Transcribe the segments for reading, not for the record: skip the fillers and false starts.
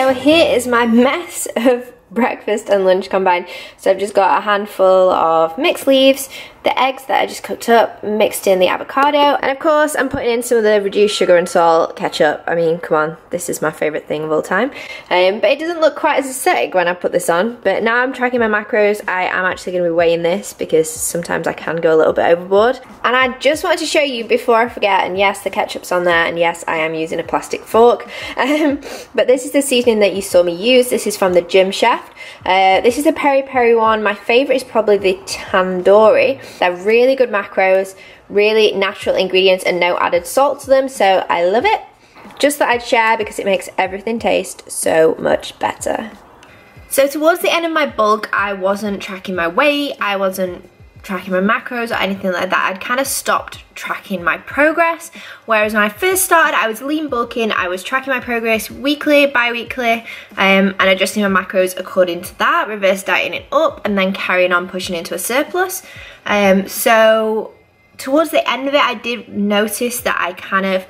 So here is my mess of breakfast and lunch combined. So I've just got a handful of mixed leaves, the eggs that I just cooked up, mixed in the avocado, and of course I'm putting in some of the reduced sugar and salt ketchup. I mean, come on, this is my favourite thing of all time. But it doesn't look quite as aesthetic when I put this on, but now I'm tracking my macros. I am actually going to be weighing this because sometimes I can go a little bit overboard. And I just wanted to show you before I forget, and yes, the ketchup's on there, and yes, I am using a plastic fork, but this is the seasoning that you saw me use. This is from the Gym Chef. This is a peri peri one. My favourite is probably the tandoori. They're really good macros, really natural ingredients and no added salt to them, so I love it. Just thought I'd share because it makes everything taste so much better. So towards the end of my bulk, I wasn't tracking my weight, I wasn't tracking my macros or anything like that. I'd kind of stopped tracking my progress, whereas when I first started I was lean bulking, I was tracking my progress weekly, bi-weekly, and adjusting my macros according to that, reverse dieting it up and then carrying on pushing into a surplus. So towards the end of it I did notice that I kind of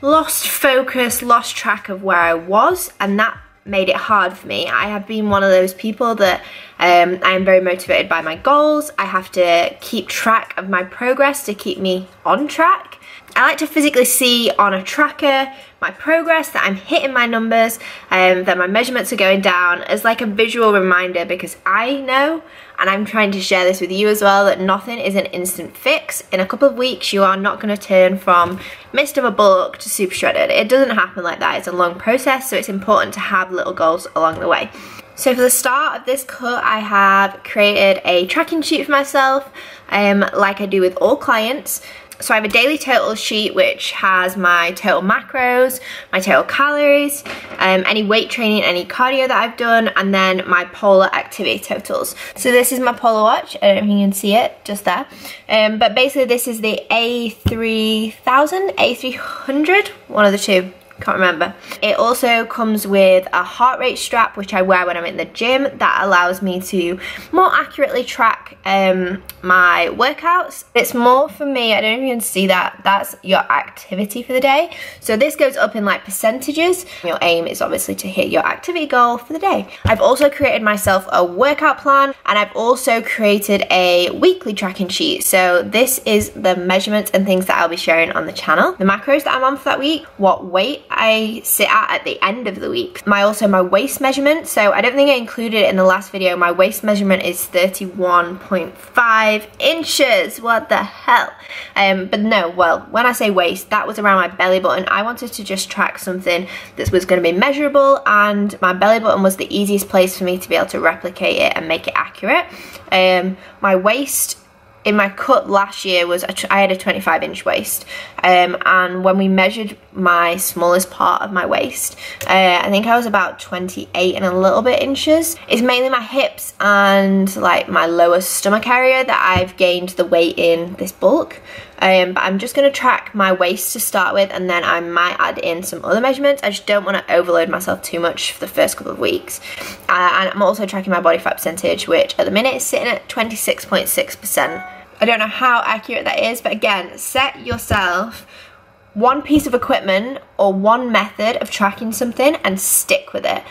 lost focus, lost track of where I was, and that made it hard for me. I have been one of those people that I am very motivated by my goals. I have to keep track of my progress to keep me on track. I like to physically see on a tracker my progress, that I'm hitting my numbers, that my measurements are going down, as like a visual reminder, because I know, and I'm trying to share this with you as well, that nothing is an instant fix. In a couple of weeks you are not going to turn from midst of a bulk to super shredded. It doesn't happen like that. It's a long process, so it's important to have little goals along the way. So for the start of this cut, I have created a tracking sheet for myself, like I do with all clients. So I have a daily total sheet which has my total macros, my total calories, any weight training, any cardio that I've done, and then my polar activity totals. So this is my polar watch. I don't know if you can see it just there. But basically this is the A3000, A300, one of the two. Can't remember. It also comes with a heart rate strap which I wear when I'm in the gym that allows me to more accurately track my workouts. It's more for me, I don't know if you can see that, that's your activity for the day. So this goes up in like percentages. Your aim is obviously to hit your activity goal for the day. I've also created myself a workout plan, and I've also created a weekly tracking sheet. So this is the measurements and things that I'll be sharing on the channel. The macros that I'm on for that week, what weight I sit at the end of the week. Also my waist measurement, so I don't think I included it in the last video. My waist measurement is 31.5 inches. What the hell? But no, well, when I say waist, that was around my belly button. I wanted to just track something that was going to be measurable, and my belly button was the easiest place for me to be able to replicate it and make it accurate. My waist in my cut last year was, I had a 25-inch waist, and when we measured my smallest part of my waist, I think I was about 28 and a little bit inches. It's mainly my hips and like my lower stomach area that I've gained the weight in this bulk. But I'm just going to track my waist to start with, and then I might add in some other measurements. I just don't want to overload myself too much for the first couple of weeks. And I'm also tracking my body fat percentage, which at the minute is sitting at 26.6%. I don't know how accurate that is, but again, set yourself one piece of equipment or one method of tracking something and stick with it.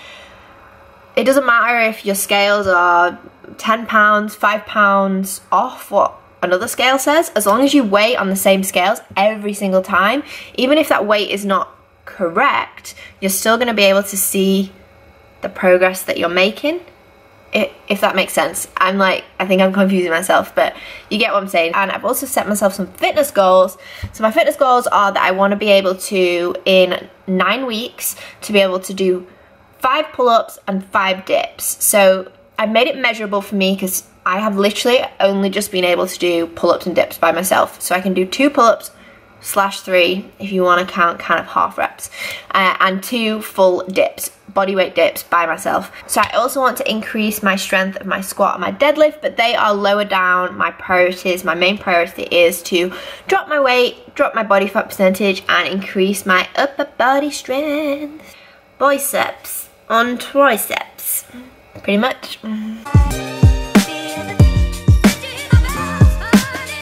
It doesn't matter if your scales are 10 pounds, 5 pounds off what another scale says, as long as you weigh on the same scales every single time, even if that weight is not correct, you're still going to be able to see the progress that you're making, if that makes sense. I think I'm confusing myself, but you get what I'm saying. And I've also set myself some fitness goals. So my fitness goals are that I want to be able to, in 9 weeks, to be able to do 5 pull-ups and 5 dips. So I've made it measurable for me because I have literally only just been able to do pull-ups and dips by myself. So I can do 2 pull-ups /3 if you want to count kind of half reps, and 2 full dips, bodyweight dips by myself. So I also want to increase my strength of my squat and my deadlift, but they are lower down my priorities. My main priority is to drop my weight, drop my body fat percentage, and increase my upper body strength. Biceps on triceps, pretty much.